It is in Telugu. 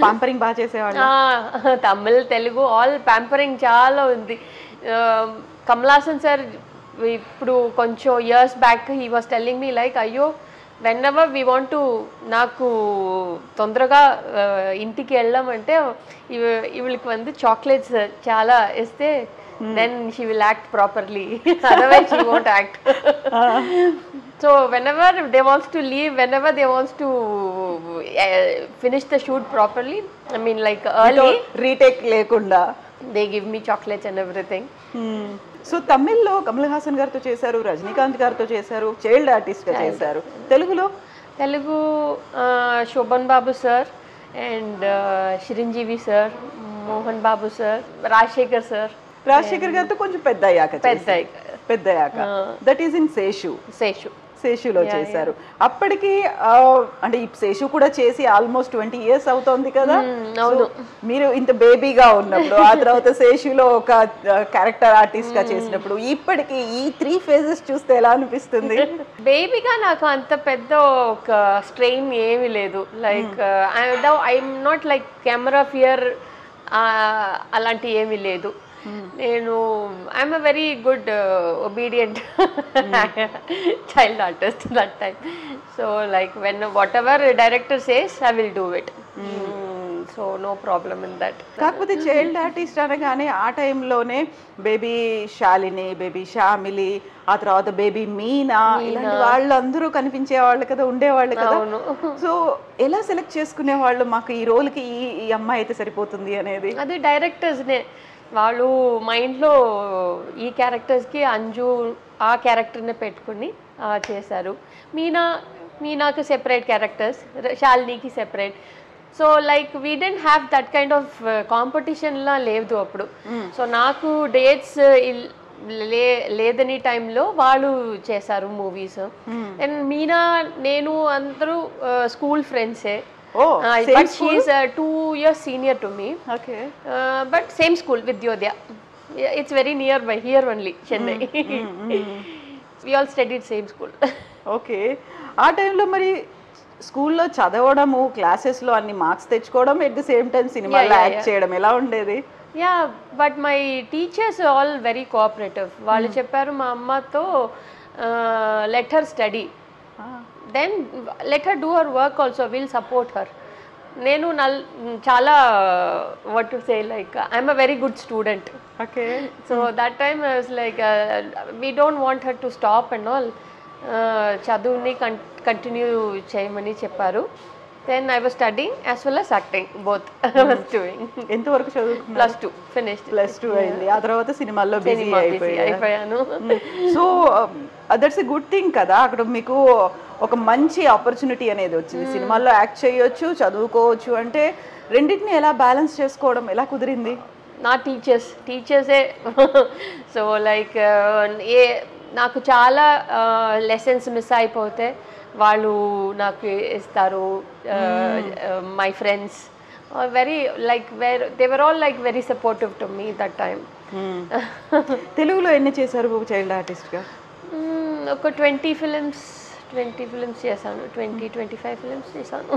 పాంపరింగ్ బాగా చేసేవాళ్ళు. తమిళ్, తెలుగు ఆల్ ప్యాంపరింగ్ చాలా ఉంది. కమలాసన్ సార్ ఇప్పుడు కొంచెం years back he was telling me like, అయ్యో whenever we want to, నాకు తొందరగా ఇంటికి వెళ్ళామంటే ఇవిళ్ళకి వంది చాక్లెట్స్ చాలా ఇస్తే then she will act properly, otherwise she won't act. So whenever they wants to leave, whenever they wants to finish the shoot properly, I mean like early, retake లేకుండా they give me chocolates and everything. So తమిళ్లో కమల్ హాసన్ గారితో చేశారు, రజనీకాంత్ గారితో చేశారు, చైల్డ్ ఆర్టిస్ట్ గా చేశారు. తెలుగులో Telugu Shobhan Babu sir and Chiranjeevi sir, Mohan Babu sir, Rajshekhar sir. Rajasekhar గారితో కొంచెం పెద్ద అయ్యాక దట్ ఈస్ ఇన్ శేషులో చేశారు. అప్పటికి అంటే ఈ శేషు కూడా చేసి ఆల్మోస్ట్ 20 years అవుతోంది కదా. మీరు ఇంత బేబీగా ఉన్నప్పుడు, ఆ తర్వాత శేషులో ఒక క్యారెక్టర్ ఆర్టిస్ట్ గా చేసినప్పుడు, ఇప్పటికి ఈ 3 phases చూస్తే ఎలా అనిపిస్తుంది? బేబీగా నాకు అంత పెద్ద ఒక స్ట్రెయిన్ ఏమీ లేదు. Like I'm not like camera fear అలాంటి ఏమీ లేదు. నేను I'm a very good obedient child artist that time. So like when whatever director says I will do it. So no problem in that. కాకపోతే చైల్డ్ ఆర్టిస్ట్ అనగానే ఆ టైంలోనే బేబీ శాలిని, బేబీ శ్యామిలి, ఆ తర్వాత బేబీ మీనా, ఇలాంటి వాళ్ళందరూ కనిపించే వాళ్ళు కదా, ఉండేవాళ్ళు కదా. సో ఎలా సెలెక్ట్ చేసుకునే వాళ్ళు, మాకు ఈ రోల్కి ఈ అమ్మాయి అయితే సరిపోతుంది అనేది? అది డైరెక్టర్స్నే, వాళ్ళు మైండ్లో ఈ క్యారెక్టర్స్కి అంజు ఆ క్యారెక్టర్ని పెట్టుకుని చేశారు. మీనాకి సెపరేట్ క్యారెక్టర్స్, శాలినికి separate. So like we didn't have that kind of కాంపిటీషన్లా లేదు అప్పుడు. సో నాకు డేట్స్ లేదని టైంలో వాళ్ళు చేశారు మూవీస్. అండ్ మీనా నేను అందరూ స్కూల్ ఫ్రెండ్సే. But she is 2 years senior to me. Okay. But same school, Vidyodaya. It's very nearby here only, Chennai. We all studied same school. Okay. ఆ టైంలో మరి స్కూల్లో చదవడము, క్లాసెస్లో అన్ని మార్క్స్ తెచ్చుకోవడం, ఎట్ ది సేమ్ టైం సినిమాలో యాక్ట్ చేయడం ఎలా ఉండేది? Yeah, but my teachers all very cooperative. వాళ్ళు చెప్పారు మా అమ్మతో, let her study, then let her do her work also, we'll support her. Nenu chala what to say, like I'm a very good student. Okay. So that time I was like we don't want her to stop and all, chaduvni continue cheyamani chepparu. Then I was studying as well as acting, both I was doing. ఎంత వరకు చదువుకున్నారు? +2 finished. +2 అయింది. ఆ తర్వాత సినిమాల్లో బిజీ అయిపోయాను. So that's a good thing కదా, అక్కడ మీకు ఒక మంచి ఆపర్చునిటీ అనేది వచ్చింది. సినిమాల్లో యాక్ట్ చేయొచ్చు, చదువుకోవచ్చు. అంటే రెండింటిని ఎలా బ్యాలెన్స్ చేసుకోవడం ఎలా కుదిరింది? నా టీచర్సే. సో లైక్ నాకు చాలా లెసన్స్ మిస్ అయిపోతే వాళ్ళు నాకు ఇస్తారు. My friends very like they were all like very supportive to me that time. తెలుగులో ఎన్ని చేశారు చైల్డ్ ఆర్టిస్ట్గా? ఒక 20 ఫిలిమ్స్ చేశాను, 20-25 ఫిలిమ్స్ చేశాను.